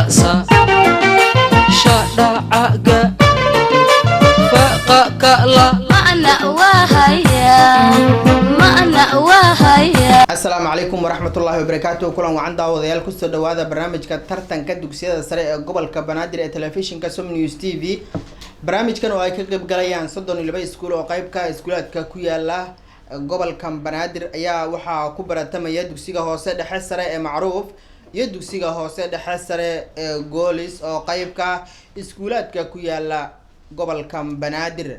sa sha da ga fa ka la ma'na wahaya السلام عليكم ورحمة الله وبركاته. كلنا وعند وضيال كستو هذا برنامج كترتن كدوكسيا سريع قبل كبنادر تلفزيون كسم نيوز تي في. برنامج كانوا أيكب قليان صدقني لبي سكول وقايب كاسكولات ككويا الله قبل كم بنادر يا وحى كبر تم يدوكسيا هو سد حسرة معروف يدوكسيا هو سد حسرة جوليس أو قايب كاسكولات ككويا الله قبل كم بنادر.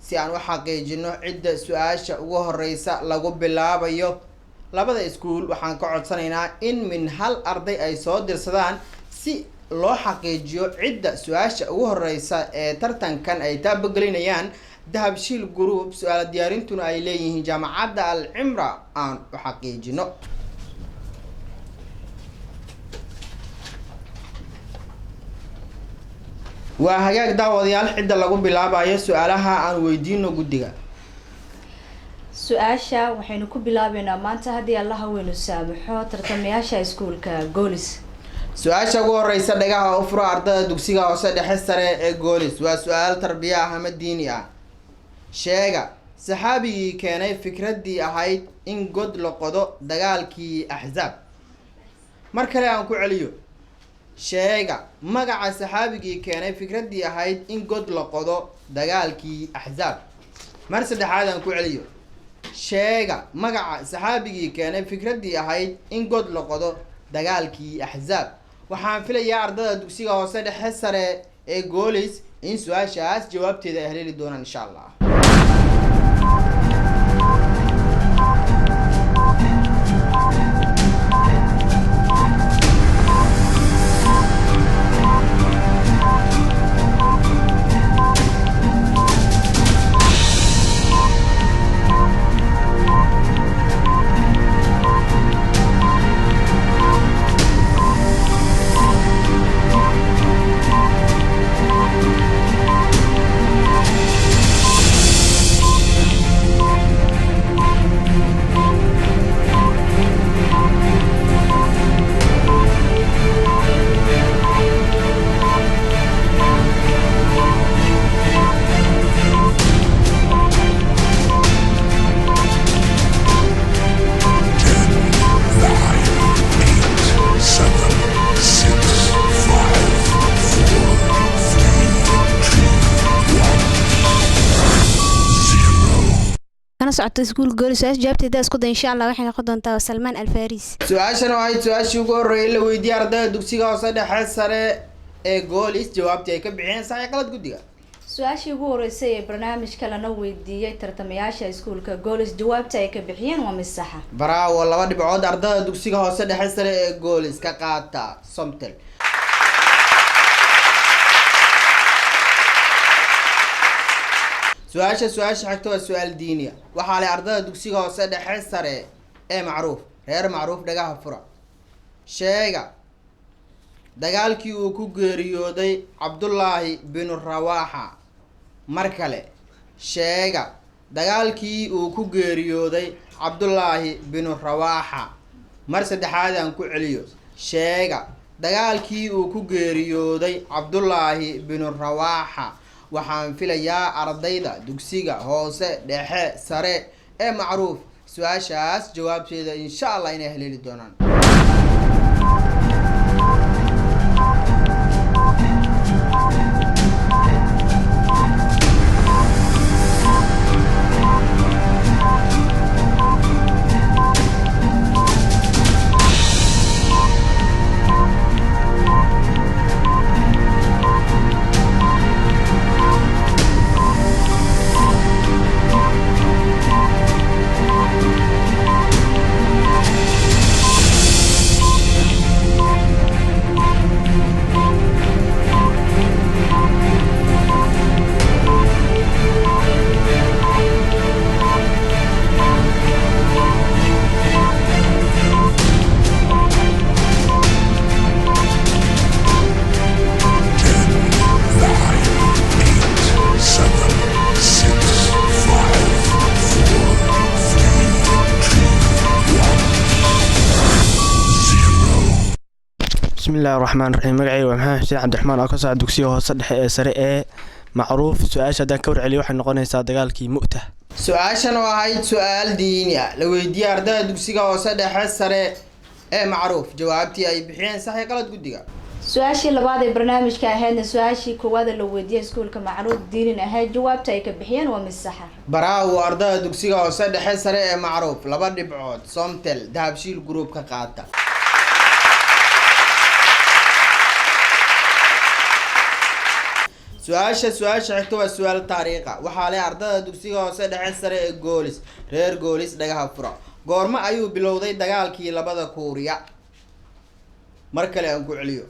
si aan u xaqiijino cidda su'aasha ugu horeysa lagu bilaabayo labada iskuul waxaan ka codsanaynaa in min hal arday ay soo dirsadaan si loo xaqiijiyo cidda su'aasha ugu horeysa ee tartankan ay taabagelinayaan dahabshiil group su'aal diyaarintuna ay leeyihiin jaamacadda al-cimra aan u xaqiijino. waa hagaag daawadayaal cidda lagu bilaabayo su'aalaha aan weydiino guddiga. su-aasha waxaynu ku bilaabeynaa maanta haddii allaha weynu saamaxo tartamayaasha iskuulka goolis. su-aasha ugu horeysa dhagaha u furo ardada dugsiga hoose dhexe sare ee goolis. waa su-aal tarbiya ah ama diini ah. sheega saxaabigii keenay fikraddii ahayd in god la qodo dagaalkii axzaab. mar kale aan ku celiyo. sheega magaca saxaabigii keenay fikraddii ahayd in god la qodo dagaalkii axzaab. mar saddexaad aan ku celiyo. sheega magaca saxaabigii keenay fikraddii ahayd in god la qodo dagaalkii axzaab. waxaan filayaa ardada dugsiga hoose dhexe sare ee goolis in su-aashaas jawaabteeda ay haleeli doonaan insha allah. سعودة سكول جولس جابت ده اسكت إن شاء الله وإحنا ناخد أنت وسلمان الفارس. su-aashan waxay su-aashii ugu horreeyay la weydiiyay ardayda dugsiga hoose dhexe sare ee goolis jawaabtii ay ka bixiyeen sax iyo qalad guddiga. su-aashii ugu horeysay ee barnaamijka lana weydiiyey tartamayaasha iskuulka goolis jawaabta ay ka bixiyeen waa mid saxa. bravo, 2 dhibcood ardayda dugsiga hoose dhexe sare ee goolis ka qaata somtel. su-aasha xigta waa su-aal diiniya. waxaa leh ardada dugsiga hoose dhexe sare ee macruuf reer macruuf dhagaha fura. sheega dagaalkii uu ku geeriyooday cabdullaahi binu rawaaxa. mar kale sheega dagaalkii uu ku geeriyooday cabdullaahi binu rawaaxa. mar saddexaad aan ku celiyo. sheega dagaalkii uu ku geeriyooday cabdullaahi binu rawaaxa. waxaan filayaa ardayda dugsiga hoose dhexe sare ee macruuf su-aashaas jawaabteeda insha allah inay haleeli doonaan. bismillaahi raxmaan raxiim magacayga waa maxamed xuseen cabdiraxmaan oo ka socda dugsiga hoose dhexe ee sare ee macruuf su-aasha haddaan ka warceliyo waxay noqonaysaa dagaalkii mu'ta su-aashan oo ahayd su-aal diini ah la weydiiyey ardayda dugsiga hoose dhexe sare ee macruuf jawaabtii ay bixiyeen sax iyo qalad guddiga su-aashii labaad ee barnaamijka ahaydna su-aashii koowaad la weydiiyey iskuulka macruuf diinin ahayd jawaabta ay ka bixiyeen waa mid saxa baraawo ardayda dugsiga hoose dhexe sare ee macruuf 2 dhibcood somtel dahabshiil group ka qaata su-aasha xigta waa su-aal taariikha waxaa leh ardayda dugsiga hoose dhexe sare ee goolis reer goolis dhagaha fura goorma ayuu bilowday dagaalkii labada kuuriya mar kale aan ku celiyo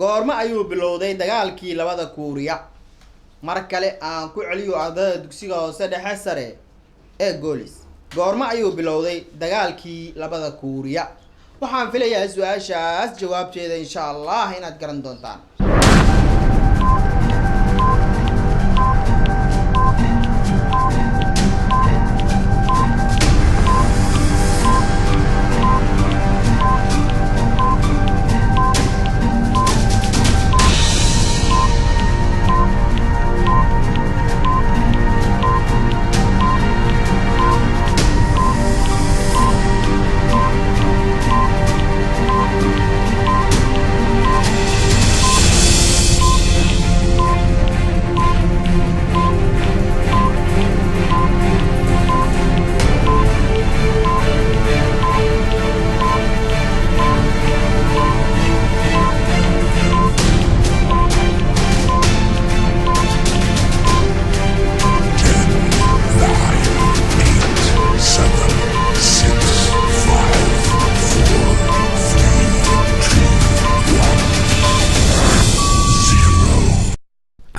goorma ayuu bilowday dagaalkii labada kuuriya mar kale aan ku celiyo ardayda dugsiga hoose dhexe sare ee goolis goorma ayuu bilowday dagaalkii labada kuuriya waxaan filayaa su-aashaas jawaabteeda insha allah inaad garan doontaan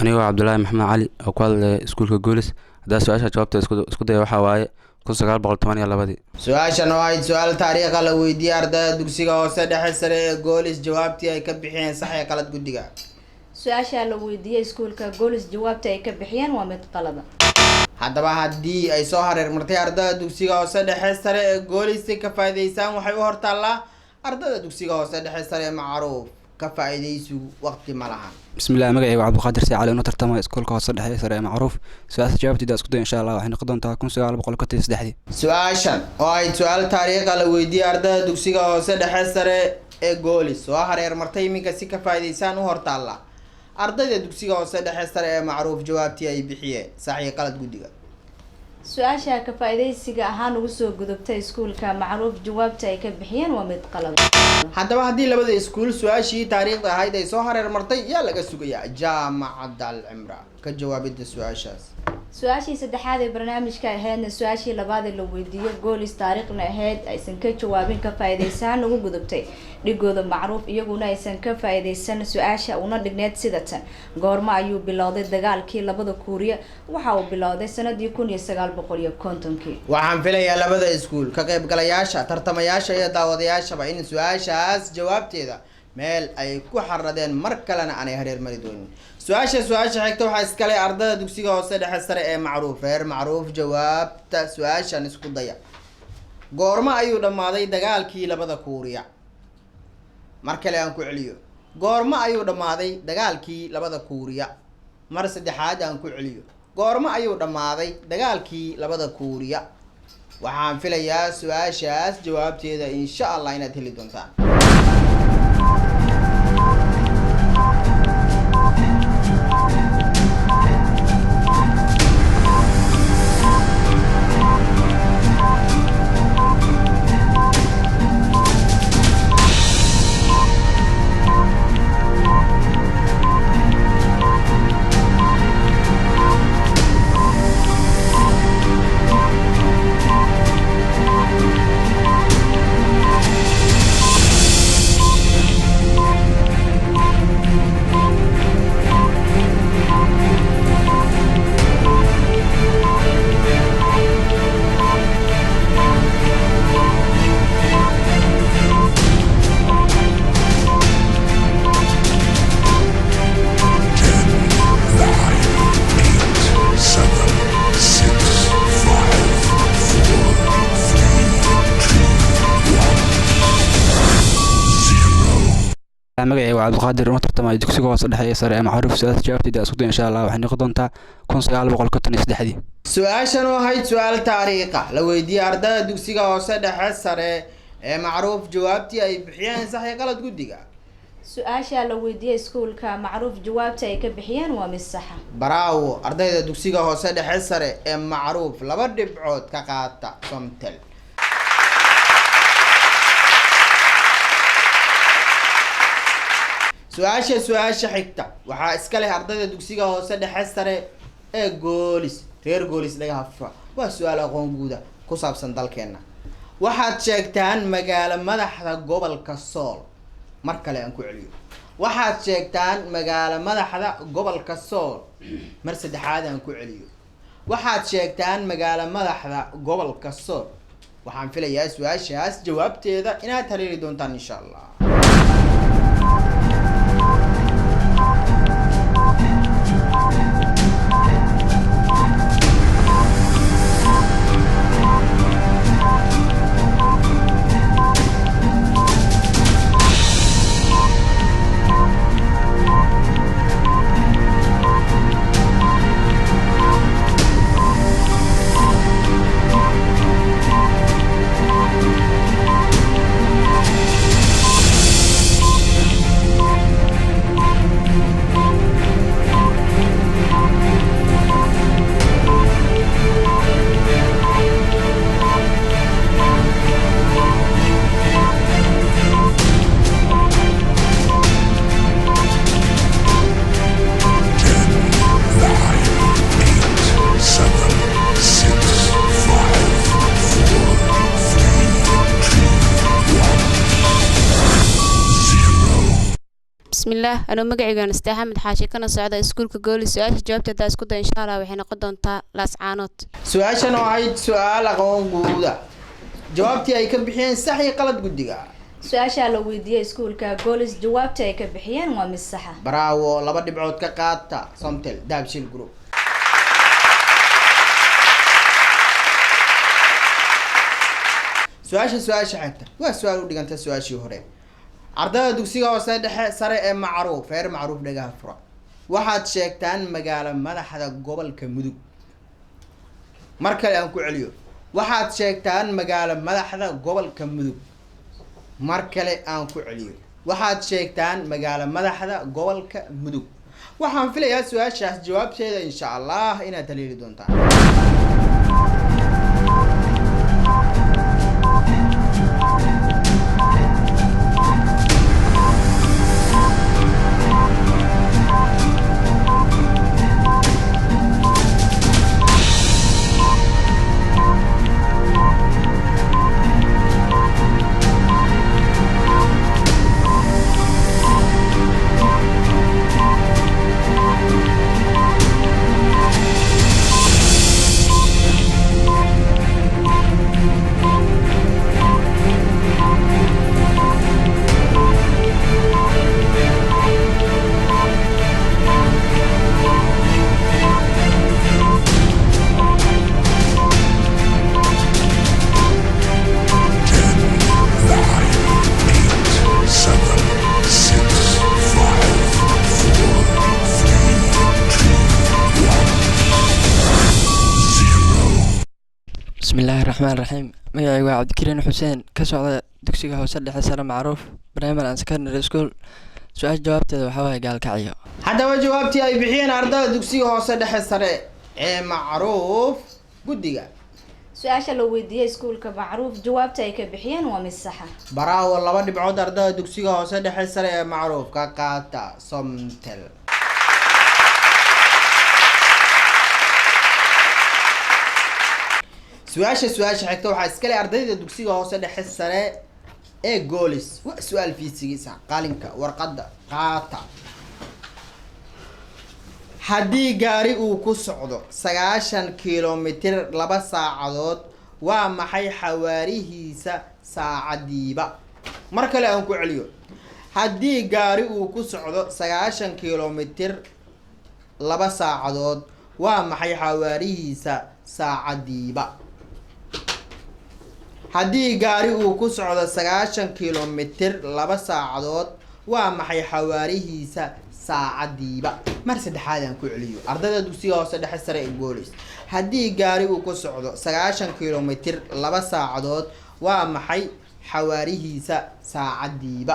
anigoo cabdullaahi maxamed cali oo ku hadlaya iskuulka goolis haddaa su-aasha jawaabta isku daya waxaa waaye 1912 su-aashan oo ahayd su-aal taariikha la weydiiyey ardayda dugsiga hoose dhexe sare ee goolis jawaabtii ay ka bixiyeen sax iyo qalad guddiga su-aasha la weydiiyey iskuulka goolis jawaabta ay ka bixiyeen waa mid qalada haddaba haddii ay soo hareer martay ardayda dugsiga hoose dhexe sare ee goolis si ka faa'iidaysaan waxay u hortaallaa ardayda dugsiga hoose dhexe sare ee macruuf ka faa'iidaysu waqti ma lahan bismillaah magacayga cabdiqaadir si cali oo tartamay iskuulka hoose dhexe sare ee macruuf su-aasha jawaabteeda isku day insha Allah waxay noqon doontaa 1913 su-aashan oo ahayd su-aal taariikha la weydiiyey ardayda dugsiga hoose dhexe sare ee goolis soo hareer martay iminka si ka faa'iidaysaan u hortaalla ardayda dugsiga hoose dhexe sare ee macruuf jawaabtii ay bixiyeen sax iyo qalad guddiga su-aasha ka faa'iidaysiga ahaan ugu soo gudubtay iskuulka macruuf jawaabta ay ka bixiyeen waa mid qalad haddaba haddii labada iskuul su-aashii taariikhda ahayd ay soo hareer martay yaa laga sugayaa jaamacadda alcimra ka jawaabida su-aashaas su-aashii saddexaad ee barnaamijka ahaydna su-aashii labaad ee la weydiiyo goolis taariikhna ahayd aysan ka jawaabin ka faa'iidaysan ugu gudubtay dhigooda macruuf iyaguna aysan ka faa'iidaysan su-aasha una dhigneed sida tan goorma ayuu bilowday dagaalkii labada kuuriya waxa uu bilowday sanadii 1950 waxaan filayaa labada iskuul ka qaybgalayaasha tartamayaasha iyo daawadayaashaba in su-aashaas jawaabteeda meel ay ku xaradeen mar kalena aanay hareer mari doonin su-aasha xigta waxaa iskale ardayda dugsiga hoose dhexe sare ee macruuf reer macruuf jawaabta su-aashan isku daya goorma ayuu dhammaaday dagaalkii labada kuuriya mar kale aan ku celiyo goorma ayuu dhammaaday dagaalkii labada kuuriya mar saddexaad aan ku celiyo goorma ayuu dhammaaday dagaalkii labada kuuriya waxaan filayaa su-aashaas jawaabteeda insha Allah inaad heli doontaan magacayga waa cabdiqaadir una tartamay dugsiga hoose dhexe ee sare ee macruuf su-aasha jawaabteeda isku day insha allah waxay noqon doontaa 1953 su-aashan oo ahayd su-aal taariikha la weydiiyey ardayda dugsiga hoose dhexe sare ee macruuf jawaabtii ay bixiyeen sax iyo qalad guddiga su-aasha la weydiiyey iskuulka macruuf jawaabta ay ka bixiyeen waa mid saxa baraawo ardayda dugsiga hoose dhexe sare ee macruuf 2 dhibcood ka qaata somtel su-aasha xigta waxaa iska leh ardayda dugsiga hoose dhexe sare ee goolis reer goolis laga hafa waa su-aal aqoon guuda ku saabsan dalkeena waxaad sheegtaan magaalo madaxda gobolka sool mar kale aan ku celiyo waxaad sheegtaan magaalo madaxda gobolka sool mar saddexaad aan ku celiyo waxaad sheegtaan magaalo madaxda gobolka sool waxaan filayaa su-aashaas jawaabteeda inaad haleeli doontaan insha allah bismillaah anuu magacayga Nasteex Axmed Xaashi kana socda iskuulka gooli su-aasha jawaabteeda isku day insha Allah waxay noqon doontaa laascaanood su-aashan oo ahayd su-aal aqoon guuda jawaabtii ay ka bixiyeen sax iyo qalad guddiga su-aasha la weydiiyey iskuulka goolis jawaabta ay ka bixiyeen waa mid saxa bravo 2 dhibcood ka qaata somtel daabshil group su-aasha xigta waa su-aal u dhiganta su-aashii hore ardayda dugsiga hoose dhexe sare ee macruuf reer macruuf dhagaha fura waxaad sheegtaan magaalo madaxda gobolka mudug mar kale aan ku celiyo waxaad sheegtaan magaalo madaxda gobolka mudug mar kale aan ku celiyo waxaad sheegtaan magaalo madaxda gobolka mudug waxaan filayaa su-aashaas jawaabteeda insha allah inaad haleeli doontaan bismillaahi raxmaan raxiim magacayga waa cabdikariin xuseen ka socda dugsiga hoose dhexe sare macruuf primary and secondary school su-aasha jawaabteeda waxaa waaye gaalkacyo haddaba jawaabtii ay bixiyeen ardayda dugsiga hoose dhexe sare ee macruuf guddiga su-aasha la weydiiyey iskuulka macruuf jawaabta ay ka bixiyeen waa mid saxa baraawo 2 dhibcood ardayda dugsiga hoose dhexe sare ee macruuf ka qaata somtel su-aasha xigta waxaa iska leh ardayda dugsiga hoose dhexe sare ee goolis waa su-aal fiisigiisa qalinka warqadda qaata haddii gaari uu ku socdo 90 kilomitir 2 saacadood waa maxay xawaarihiisa saacadiiba mar kale aan ku celiyo haddii gaari uu ku socdo 90 kilomitir 2 saacadood waa maxay xawaarihiisa saacadiiba haddii gaari uu ku socdo 90 kilomitir 2 saacadood waa maxay xawaarihiisa saacadiiba mar saddexaad aan ku celiyo ardayda dugsiga hoose dhexe sare ee goolis haddii gaari uu ku socdo 90 kilomitir 2 saacadood waa maxay xawaarihiisa saacadiiba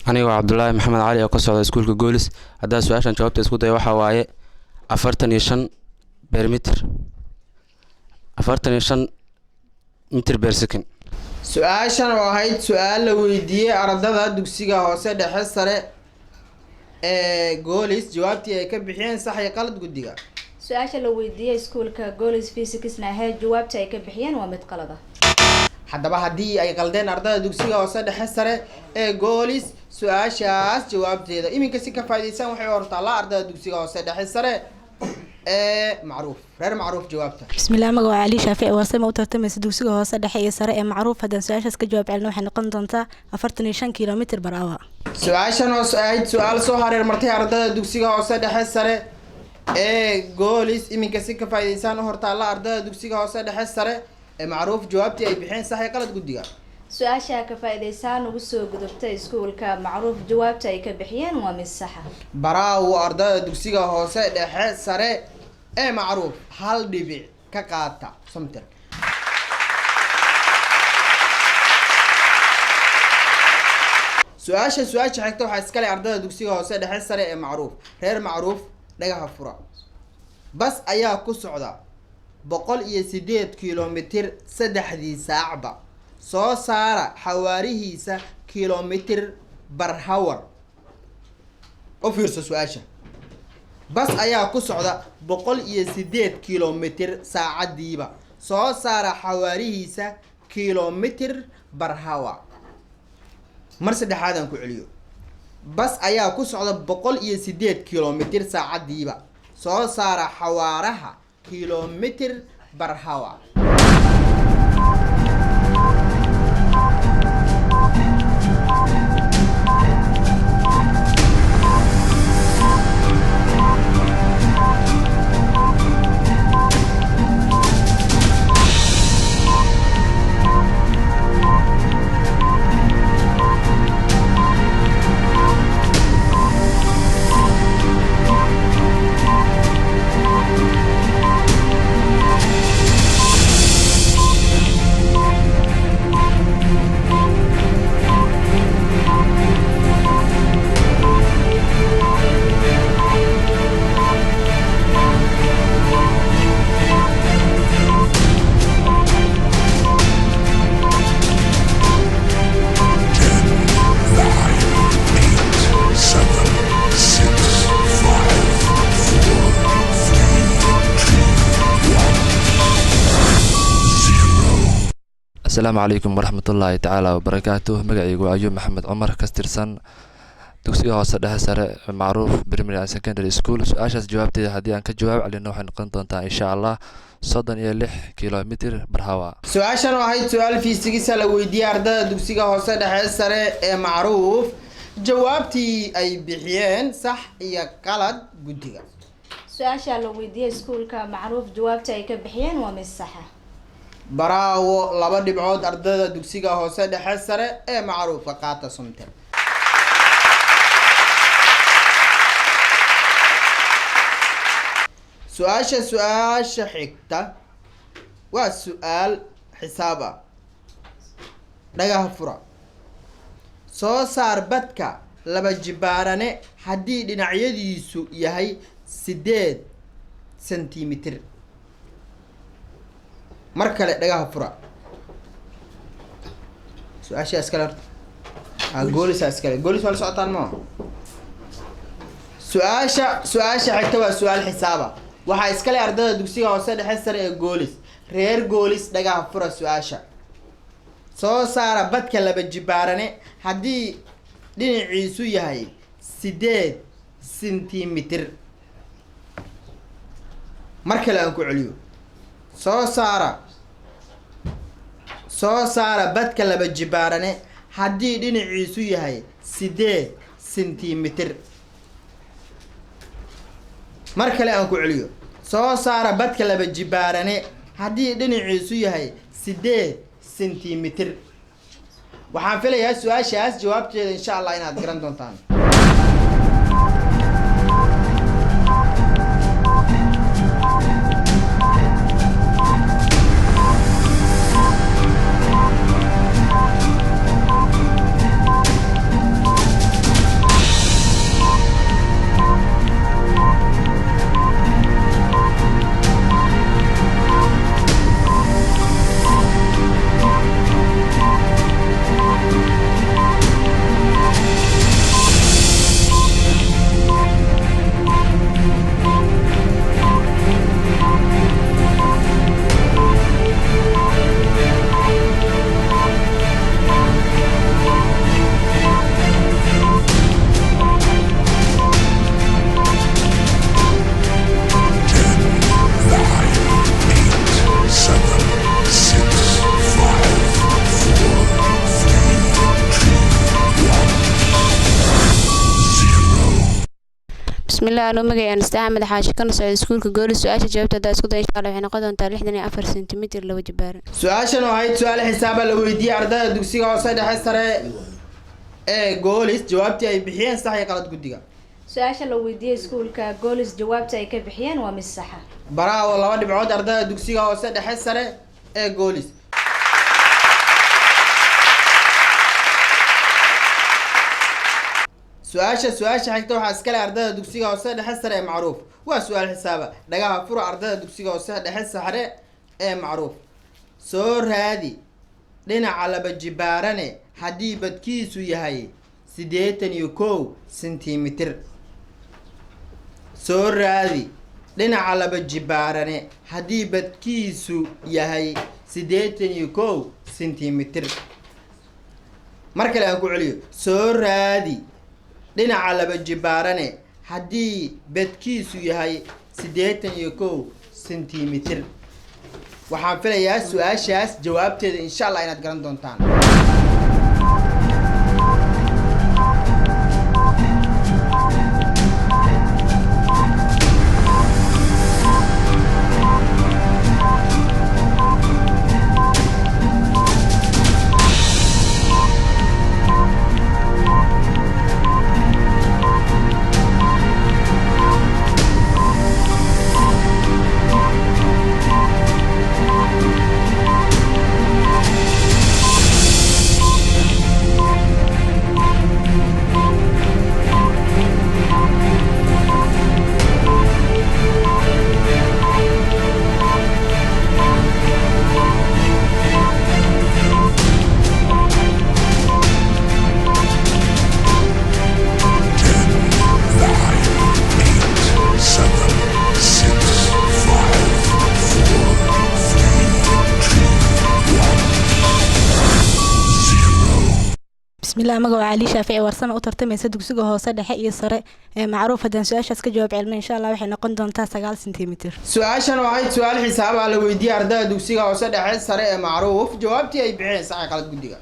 aniga waa Cabdullaahi Maxamed Cali oo ka socda iskuulka Goolis hadaa su'aashan jawaabta isku day waxa waaye 45 per-meter 45 meter per second su-aashan oo ahayd su-aal la weydiiyey ardada dugsiga hoose dhexe sare ee Goolis jawaabtii ay ka bixiyeen sax iyo qalad guddiga su-aasha la weydiiyey iskuulka Goolis Physics-na ahayd jawaabta ay ka bixiyeen waa mid qalad ah haddaba haddii ay qaldeen ardada dugsiga hoose dhexe sare ee Goolis su-aashaas jawaabteeda iminka si ka faa'iideysan waxay hortaa la ardada dugsiga hoose dhexe sare ee macruuf reer macruuf jawaabta bismillaah magaca Ali Shaafici warsamo u tartamaysa dugsiga hoose dhexe iyo sare ee macruuf hadan su-aashaas ka jawaab celin waxay noqon doontaa 45 kilomitir per hour su-aashan oo ahayd su-aal soo hareer martay ardada dugsiga hoose dhexe sare ee Goolis iminka si ka faa'iideysan hortaa la ardada dugsiga hoose dhexe sare ee macruuf jawaabtii ay bixeen sax iyo qalad guddiga su-aasha ka faa'iideysan ugu soo gudubtay iskuulka macruuf jawaabta ay ka bixiyeen waa mid sax ah baraawo ardada dugsiga hoose dhexe sare ee macruuf hal dhibic ka qaata somter su-aasha xigta waxaa iskale ardada dugsiga hoose dhexe sare ee macruuf reer macruuf dhagaha fura bas ayaa ku socda 108 kilomitir saddexdii saacba soo saara xawaarihiisa kilomitir per hour oo fiirso su-aasha bas ayaa ku socda 108 kilomitir saacadiiba soo saara xawaarihiisa kilomitir per hour mar saddexaad aan ku celiyo bas ayaa ku socda 108 kilomitir saacadiiba soo saara xawaaraha kilomitir per hour السلام عليكم ورحمة الله تعالى وبركاته مقعي وعيوب محمد عمر كسترسن دكسي هوسة ده سر معروف بريمير سكندري سكول سؤال جوابتي هدي أنك جواب على إنه حنقنطن إن شاء الله صدن يلح كيلومتر برهوا سؤال وهاي سؤال في سجسة لو يدي أردا دكسي هوسة ده سر معروف جوابتي أي بحيان صح يا قلد بديها سؤال لو يدي سكول كمعروف جوابتي أي كبحيان ومش صح baraawo laba dhibcood ardada dugsiga hoose dhexe sare ee macruufka qaata somter su-aasha xigta waa su-aal xisaab ah dhagaha fura soo saar badka laba jibaarane haddii dhinacyadiisu yahay 8 sentimitir. mar kale dhagaha fura. su-aasha iskale goolis iskale goolis wala socotaan ma su-aasha xigta waa su-aal xisaaba waxaa iskale ardada dugsiga hoose dhexe sare ee goolis. reer goolis dhagaha fura. su-aasha soo saara badka laba jibaarane haddii dhinaciisu yahay 8 sentimitir. mar kale aan ku celiyo. soo saara badka laba jibaarane haddii dhinaciisu yahay 8 sentimitir. mar kale aan ku celiyo. soo saara badka laba jibaarane haddii dhinaciisu yahay 8 sentimitir. waxaan filayaa su-aashaas jawaabteeda insha allah inaad garan doontaan. بسم الله أنا مجيء أستعمل حاجة كنا سعيد سكول كجول سؤال جاوبت هذا سكول إن شاء الله إحنا قدرنا تاريخ 4 سنتيمتر لو جبار su-aashan waxay su-aal xisaaba la weydiiyey ardada dugsiga hoose dhexe sare ee goolis jawaabtii ay bixiyeen sax iyo qalad guddiga. su-aasha la weydiiyey iskuulka goolis jawaabta ay ka bixiyeen waa mid saxa. bravo 2 dhibcood ardada dugsiga hoose dhexe sare ee goolis. su-aasha xigta waxaa iskale ardada dugsiga hoose dhexe sare ee macruuf. waa su-aal xisaaba dhagaha fura ardada dugsiga hoose dhexe sare ee macruuf. soo raadi dhinaca laba jibaarane haddii badkiisu yahay 81 sentimitir. soo raadi dhinaca laba jibaarane haddii badkiisu yahay 81 sentimitir. mar kale aan ku celiyo. soo raadi dhinaca laba jibaarane haddii badkiisu yahay 81 sentimitir. waxaan filayaa su-aashaas jawaabteeda insha allah inaad garan doontaan. بسم الله مجا علي شافعي ورسنا وترتمي سد دكسيغا هوسه دحه iyo sare ee macruuf hadan su'aashaas ka jawaab cilmi insha Allah waxay noqon doontaa 9 sentimitir. su-aashan waxay su-aal xisaab ah la weydiiyey ardada dugsiga hoose dhexe sare ee macruuf jawaabtii ay bixiyeen sax iyo qalad guddiga.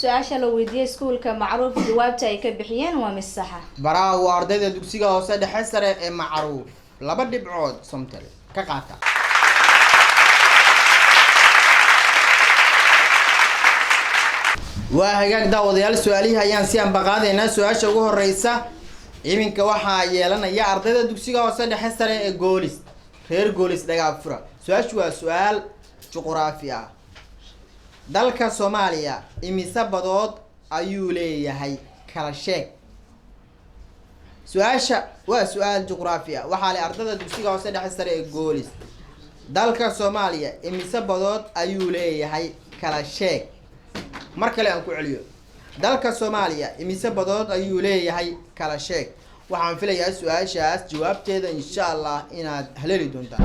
su-aasha la weydiiyey iskuulka macruuf jawaabta ay ka bixiyeen waa mid saxa. bravo ardayda dugsiga hoose dhexe sare ee macruuf 2 dhibcood somtal ka qaata. waa hagaag daawadayaal su-aalihii ayaan si aan baqaadaynaa. su-aasha ugu horeysa iminka waxaa yeelanaya ardayda dugsiga hoose dhexe sare ee goolis. reer goolis dhagaa fura. su-aashu waa su-aal juquraafi ah. dalka Soomaaliya imise badood ayuu leeyahay kala sheeg su-aasha waa su-aal juqraafi ah waxaa leh ardada dugsiga hoose dhexe sare ee goolis dalka soomaaliya imise badood ayuu leeyahay kala sheeg mar kale aan ku celiyo dalka soomaaliya imise badood ayuu leeyahay kala sheeg waxaan filayaa su-aashaas jawaabteeda insha allah inaad haleeli doontaan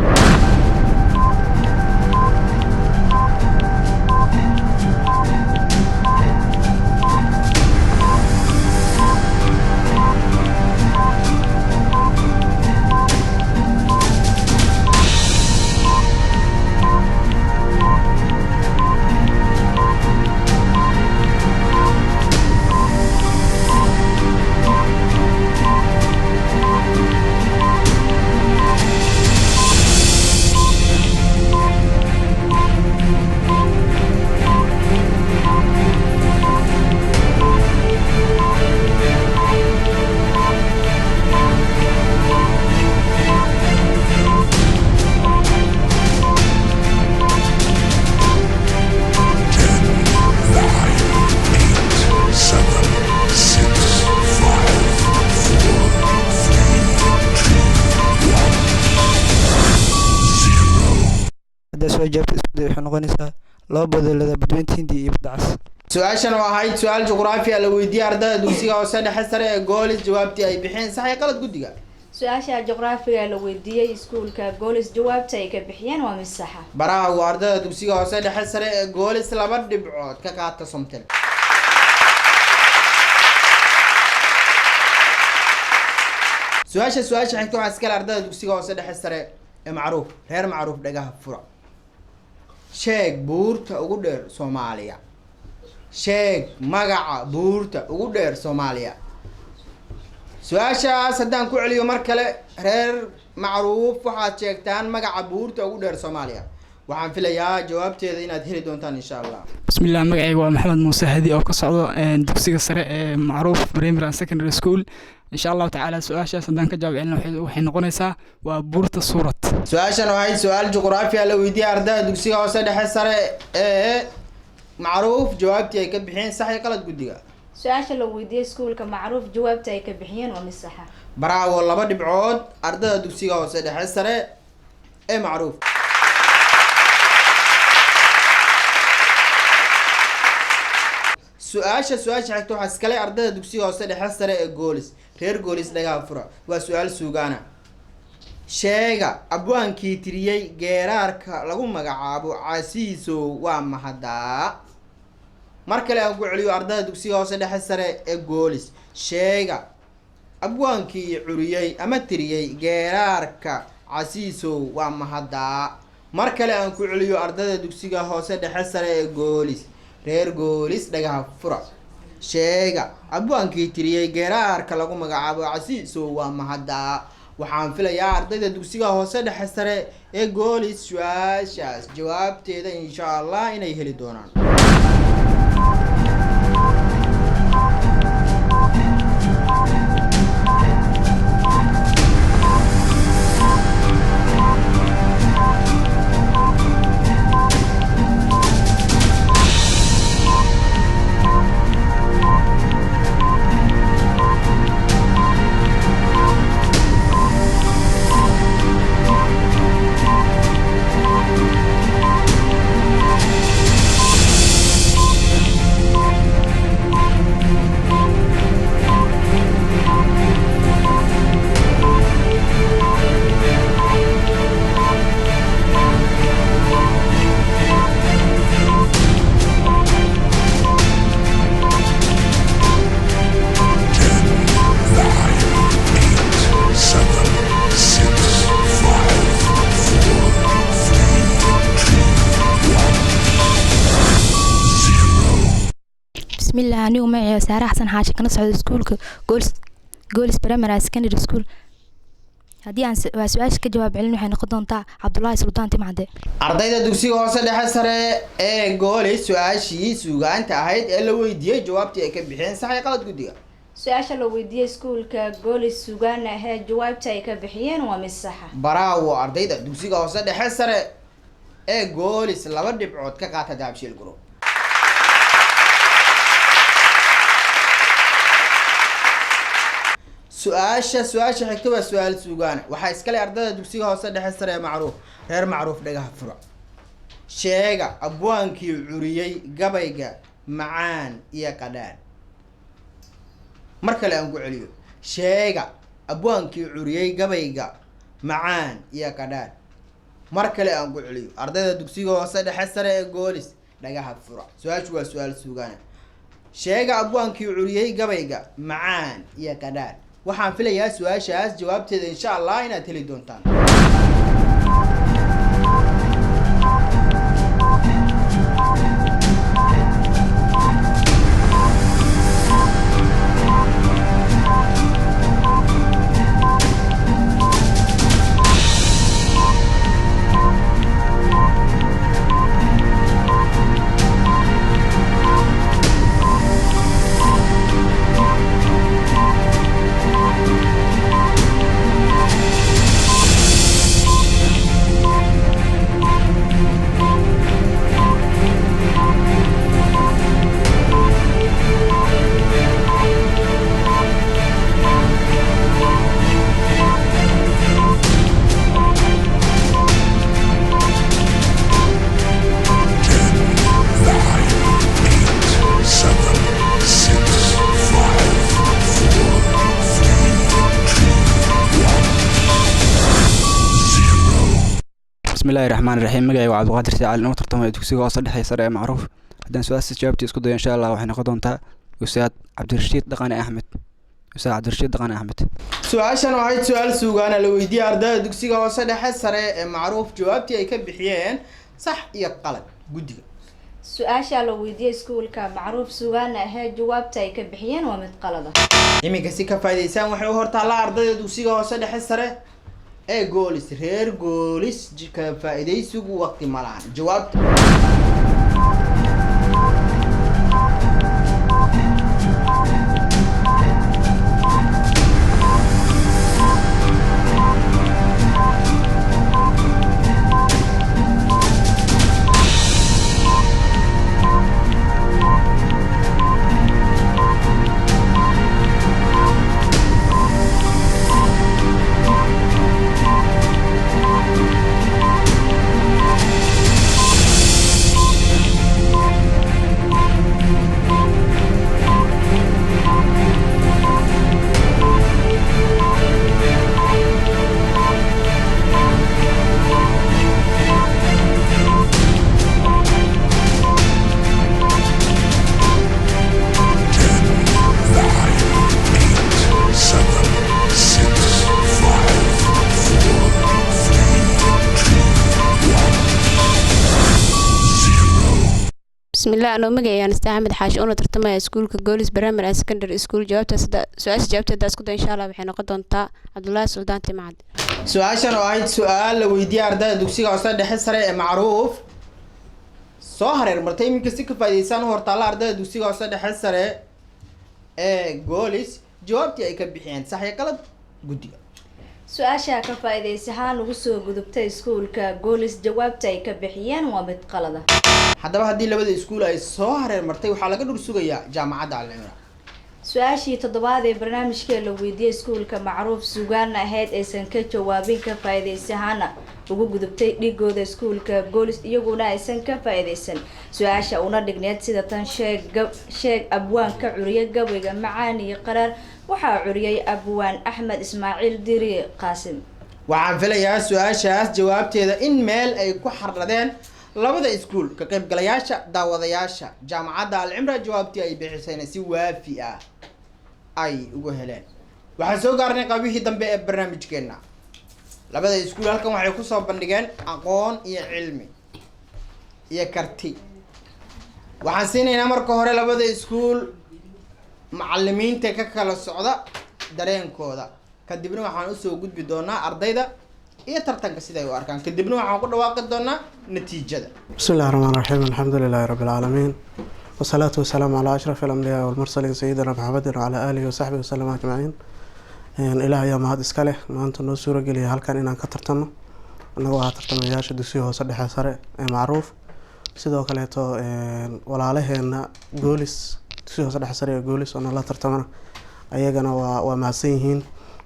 su-aashan oo ahayd su-aal juqraafi ah la weydiiyey ardada dugsiga hoose dhexe sare ee goolis jawaabtii ay bixeen sax iyo qalad guddiga su-aasha juqraafiga la weydiiyey iskuulka goolis jawaabta ay ka bixiyeen waa mid saxa baraagu ardada dugsiga hoose dhexe sare ee goolis 2 dhibcood ka qaata somtel su-aasha xigta waxaa iskale ardada dugsiga hoose dhexe sare ee macruuf reer macruuf dhagaha fura sheeg buurta ugu dheer Soomaaliya sheeg magaca buurta ugu dheer Soomaaliya su-aashaas haddaan ku celiyo mar kale reer macruuf waxaad sheegtaan magaca buurta ugu dheer Soomaaliya waxaan filayaa jawaabteeda inaad heli doontaan insha Allah bismillah magacaygu waa maxamed muuse hadi oo ka socdo dugsiga sare ee macruuf primary and secondary school insha Allah taala su-aashaas haddaan ka jawaab celin waxay noqonaysaa waa buurta suurad su-aashan waxay su-aal juqraafi ah la weydiiyey ardada dugsiga hoose dhexe sare ee macruuf jawaabtii ay ka bixiyeen sax iyo qalad guddiga su-aasha la weydiiyey iskuulka macruuf jawaabta ay ka bixiyeen waa mid saxa bravo 2 dhibcood ardada dugsiga hoose dhexe sare ee macruuf su-aasha xigta waxaa iskale ardada dugsiga hoose dhexe sare ee goolis reer goolis dhagaha fura waa su-aal suugaana sheega abwaankii tiriyey geeraarka lagu magacaabo casiisow waa mahadaa mar kale aan ku celiyo ardada dugsiga hoose dhexe sare ee goolis sheega abwaankii curiyey ama tiriyey geeraarka casiisow waa mahadaa mar kale aan ku celiyo ardada dugsiga hoose dhexe sare ee goolis reer goolis dhagaha fura sheega abwaankii tiriyey geeraarka lagu magacaabo casiisow waa mahadaa waxaan filayaa ardayda dugsiga hoose dhexe sare ee goolis su-aashaas jawaabteeda insha Allah inay heli doonaan bismillah anigu magacayga saare xasan xaashi kana socdo iskuulka goolis primary and secondary school haddii aan waa su-aasha ka jawaab celin waxay noqon doontaa cabdullaahi sultaan timcade ardayda dugsiga hoose dhexe sare ee goolis su-aashii suugaanta ahayd ee la weydiiyey jawaabtii ay ka bixiyeen sax iyo qalad guddiga su-aasha la weydiiyey iskuulka goolis suugaan ahayd jawaabta ay ka bixiyeen waa mid saxa baraawo ardayda dugsiga hoose dhexe sare ee goolis 2 dhibcood ka qaata dahabshiil group su-aasha xigta waa su-aal suugaana waxaa iskale ardayda dugsiga hoose dhexe sare ee macruuf reer macruuf dhagaha furo sheega abwaankii curiyey gabayga macaan iyo qadhaan mar kale aan ku celiyo sheega abwaankii curiyey gabayga macaan iyo qadhaan mar kale aan ku celiyo ardayda dugsiga hoose dhexe sare ee goolis dhagaha fura su-aashu waa su-aal suugaana sheega abwaankii curiyey gabayga macaan iyo qadhaan waxaan filayaa su-aashaas jawaabteeda insha allah inaad heli doontaan بسم الله الرحمن الرحيم مقعي وعبد القادر ساعة لنو ترتمى دكسي قوصة دحي سريع معروف هدان سؤال استجابتي اسكو ان شاء الله وحين قدونتا أستاذ عبد الرشيد دقاني أحمد أستاذ عبد الرشيد دقاني أحمد su-aashan waxay su-aal suugaana la weydiiyey ardayda dugsiga hoose dhexe sare ee macruuf jawaabtii ay ka bixiyeen sax iyo qalad guddiga su-aasha la weydiiyey iskuulka macruuf suugaana ahayd jawaabta ay ka bixiyeen waa mid qalad ah iminka si ka faa'iidaysaan waxay u hortaallaa ardayda dugsiga hoose dhexe sare ee goolis reer goolis ka faa'iidaysigu waqti ma lahan jawaabta بسم الله أنا مجيء أنا استعمد حاجة أنا ترتمى سكول كجولس برامج سكندري سكول جوابته سؤال جوابته ده سكول إن شاء الله بحين قدون تا عبد الله السلطان تمعد su-aashan oo ahayd su-aal la weydiiyey ardayda dugsiga hoose dhexe sare ee macruuf soo hareer martay iminka si ka faa'iidaysaan u hortaalla ardayda dugsiga hoose dhexe sare ee goolis jawaabtii ay ka bixiyeen sax iyo qalad guddiga su-aasha ka faa'iidaysahaan ugu soo gudubtay iskuulka goolis jawaabta ay ka bixiyeen waa mid qalad ah haddaba haddii labada iskuul ay soo hareer martay waxaa laga dhul sugayaa jaamacadda alcimra su-aashii toddobaad ee barnaamijka la weydiiyey iskuulka macruuf suugaana ahayd aysan ka jawaabin ka faa'iidaysahaana ugu gudubtay dhigooda iskuulka goolis iyaguna aysan ka faa'iidaysan su-aasha una dhigneed sida tan sheeg abwaanka curiye gabayga macaan iyo qaraar waxaa curiyey abwaan axmed ismaaciil diri qaasim waxaan filayaa su-aashaas jawaabteeda in meel ay ku xardhadeen labada iskuul ka qaybgalayaasha daawadayaasha jaamacadda alcimra jawaabtii ay bixisayna si waafi ah ay ugu heleen waxaan soo gaarnay qaybihii dambe ee barnaamijkeena labada iskuul halkan waxay kusoo bandhigeen aqoon iyo cilmi iyo karti waxaan siinaynaa marka hore labada iskuul macalimiinta ka kala socda dareenkooda kadibna waxaan usoo gudbi doonaa ardayda iyo tartanka siday u arkaan kadibna waxaan ku dhawaaqi doonaa natiijada بسم الله الرحمن الرحيم الحمد لله رب العالمين والصلاة والسلام على أشرف الأنبياء والمرسلين سيدنا محمد وعلى آله وصحبه وسلم أجمعين إلهي يا mahad iska leh maanta noo suura geliya halkan inaan ka tartano anagoo ah tartamayaasha dugsiga hoose dhexe sare ee macruuf sidoo kaleeto walaalaheena goolis dugsiga hoose dhexe sare ee goolis oo nala tartamana ayagana waa mahadsan yihiin.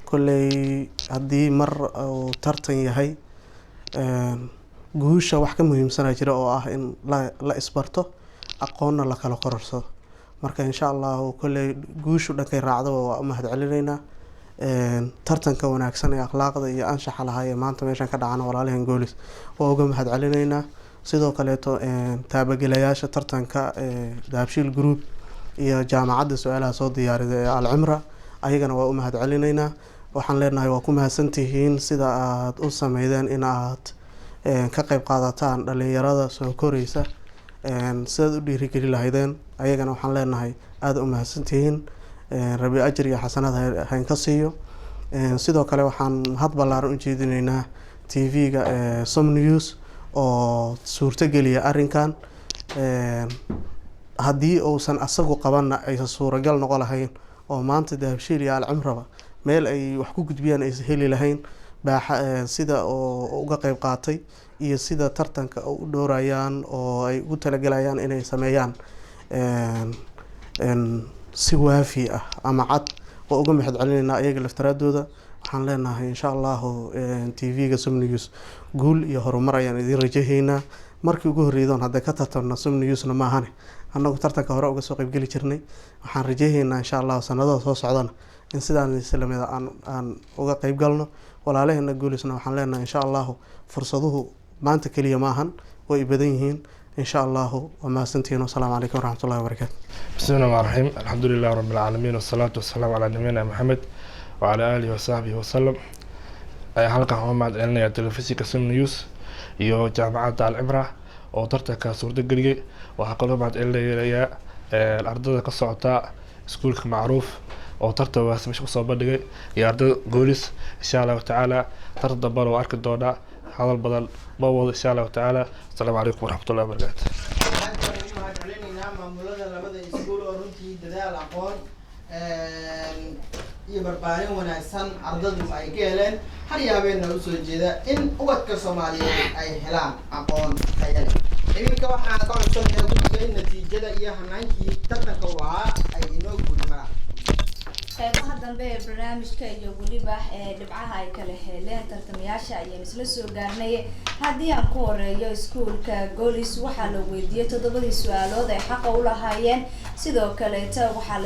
kolley haddii mar uu tartan yahay guusha wax ka muhiimsana jira oo ah in la isbarto aqoonna la kala korarsado. marka insha allahu kolley guushu dhankay raacdo waa u mahad celinaynaa. tartanka wanaagsan ee akhlaaqda iyo anshaxa lahaa ee maanta meeshan ka dhacana walaalahan goolis waa uga mahad celinaynaa. sidoo kaleeto taabagelayaasha tartanka dahabshiil group iyo jaamacadda su-aalaha soo diyaarida ee alcimra ayagana waa u mahad celinaynaa. waxaan leenahay waa ku mahadsantihiin sida aad u sameydeen in aad ka qayb qaadataan dhalinyarada soo koreysa sidaad u dhiirigeli lahaydeen. ayagana waxaan leenahay aada u mahadsantihiin. rabi ajir iyo xasanad hayn ka siiyo. sidoo kale waxaan had ballaaran u jeedinaynaa tv-ga som news oo suurtogeliya arrinkan. haddii uusan asagu qabanna aysan suuragal noqon lahayn oo maanta dahabshiil iyo alcimraba meel ay wax ku gudbiyaan aysan heli lahayn sida oo uga qayb qaatay iyo sida tartanka u dhowrayaan oo ay ugu talagalayaan inay sameeyaan si waafi ah ama cad oo uga mahad celinaynaa ayaga laftaraadooda. waxaan leenahay insha allahu tv-ga som news guul iyo horumar ayaan idiin rajahaynaa. markii ugu horreydoon hadday ka tartanno som newsna maahane annagu tartanka hore uga soo qaybgeli jirnay. waxaan rajahaynaa insha allahu sanadada soo socdana in sidaan islamida aan uga qayb galno. walaalaheena goolisna waxaan leenahay insha allahu fursaduhu maanta keliya maahan way badan yihiin. insha allahu waa mahadsantihiin. wasalaamu calaykum waraxmatullahi wabarakaatu. bismillahi rahmaani rahiim. alxamdulillahi rabbil caalamiin wasalaatu wasalaamu calaa nabiyina maxamed wacalaa aalihi wasaxbihi wasalam. halkan waxaan u mahad celinayaa telefishinka som news iyo jaamacadda alcimra oo tartanka suurtageliyey. waxaa kaloo mahad celinayaa ardada ka socota iskuulka macruuf oo tartan meesha kusoo bandhigay iyo ardada goolis. insha allahu tacaala tartan dambana waa arki doonaa. hadal badan ma wado insha allahu tacaala. asalaamu calaykum waraxmatullahi wabarakaatu. mahad celinaynaa maamulada labada iskuul oo runtii dadaal aqoon iyo barbaarin wanaagsan ardadu ay ka heleen har yaabeenna usoo jeeda in ubadka soomaaliyeed ay helaan aqoon tayo leh. iminka waxaan ka codsanayaa guddiga in natiijada iyo hanaankii tartanka u ahaa ay inoo guulmaraan. qeybaha dambe ee barnaamijka iyo weliba dhibcaha ay kala heleen tartamayaasha ayaan isla soo gaarnay. haddii aan ku horeeyo iskuulka goolis waxaa la weydiiyey 7 su-aalood ay xaqa u lahaayeen. sidoo kaleeta waxaa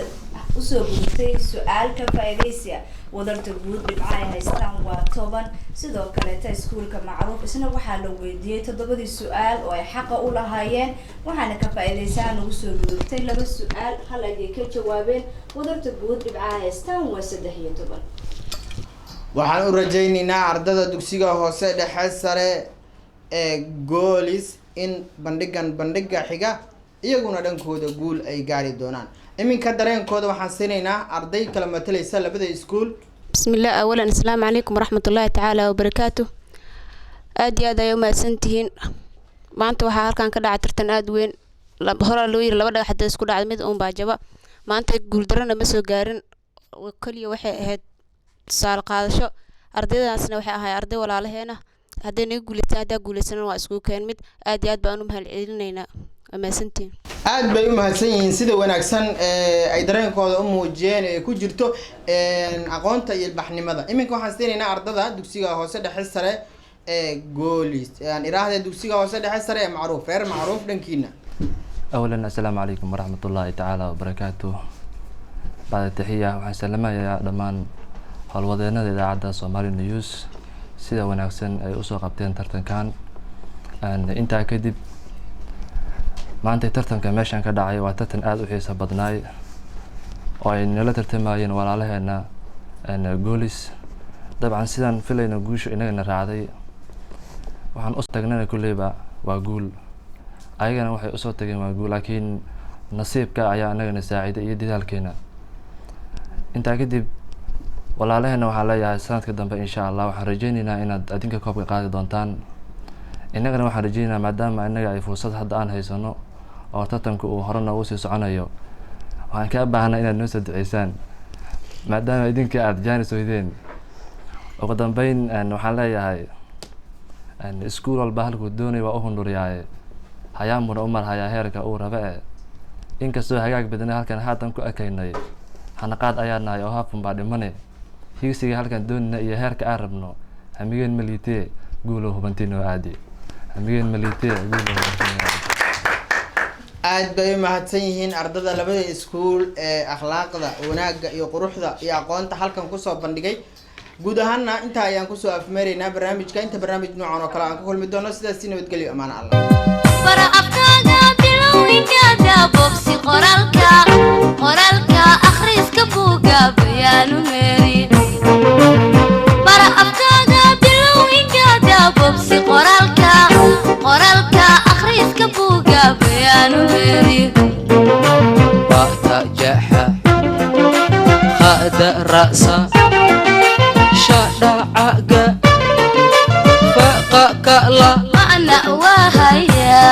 usoo gudubtay su-aal ka faa'iidaysiya wadarta guud dhibca ay haystaan waa 10. sidoo kaleeta iskuulka macruuf isna waxaa la weydiiyey 7 su-aal oo ay xaqa u lahaayeen waxaana ka faa'iidaysaan ugu soo gudubtay 2 su-aal hal ayay ka jawaabeen wadarta guud dhibca ay haystaan waa 13. waxaan u rajaynaynaa ardada dugsiga hoose dhexe sare ee goolis in bandhiga xiga iyaguna dhankooda guul ay gaari doonaan. iminka dareenkooda waxaan siinaynaa arday kala matalaysa labada iskuul. bismillaah awalan assalaamu calaykum waraxmatullaahi tacaala wabarakaatu. aad iyo aad ayay u mahadsantihiin. maanta waxaa halkan ka dhacay tartan aad weyn. hore loo yiri 2 dhagax hadda isku dhacday mid uun baa jaba. maanta guuldarana ma soo gaarin kaliya waxay ahayd tusaale qaadasho. ardaydaasna waxay ahaayeen arday walaalaheena. hadday naga guuleystaan haddaa guuleysanana waa isku keen mid. aad iyo aad baan u mahad celinaynaa. mahadsantiin. aad bay u mahadsan yihiin sida wanaagsan ay dareenkooda u muujiyeen ee ku jirto aqoonta iyo ilbaxnimada. iminka waxaan siinaynaa ardada dugsiga hoose dhexe sare ee goolis aan iraahday dugsiga hoose dhexe sare ee macruuf reer macruuf dhankiina. أولا السلام عليكم ورحمة الله تعالى وبركاته. بعد التحية waxaan salaamayaa dhammaan howlwadeenada idaacadda Somali News sida wanaagsan ay u soo qabteen tartankan. intaa kadib maanta tartanka meeshan ka dhacay waa tartan aad u xiiso badnaay oo ay nala tartamayeen walaalaheena goolis. dabcan sidaan filayna guusha inagana raacday waxaan u tagnana kulleyba waa guul. ayagana waxay usoo tageen waa guul laakiin nasiibka ayaa anagana saaciday iyo dadaalkeena. intaa kadib walaalaheena waxaan leeyahay sanadka dambe insha allah waxaan rajaynaynaa inaad adinka koobka qaadi doontaan. innagana waxaan rajaynaynaa maadaama innaga ay fursad hadda aan haysano oo tartanku uu hore noogu sii soconayo waxaan kaa baahnaa inaad noo soo duceysaan maadaama idinka aad jaanis weydeen. ugu dambeyn waxaan leeyahay iskuul walba halkuu doonay waa u hunduriyaaye hayaamuna u marhayaa heerka uu rabe inkastoo hagaag badana halkan haatan ku ekaynay xanaqaad ayaa nahay oo haafun baa dhimane higsiga halkan doonina iyo heerka aan rabno hamigeen maliitee guulo hubantinoo aadi hamigeen maliitee guulo hubantinoo aadi aad bay mahadsan yihiin ardada labada iskuul ee akhlaaqda wanaagga iyo quruxda iyo aqoonta halkan kusoo bandhigay guud ahaanna intaa ayaan kusoo afmeeraynaa barnaamijka inta barnaamij noocan oo kale aan ku kulmi doono sidaas nabadgelyo amaana allah bara afkaaga bilowinkaada bobsi qoraalka akhriska buuga bayaanu meeri bara afkaaga bilowinkaada bobsi qoraalka akhriska buuga bayaanu meeri ba'ta jaxa khada ra'sa shada'aga faqa kala ma'na wahaya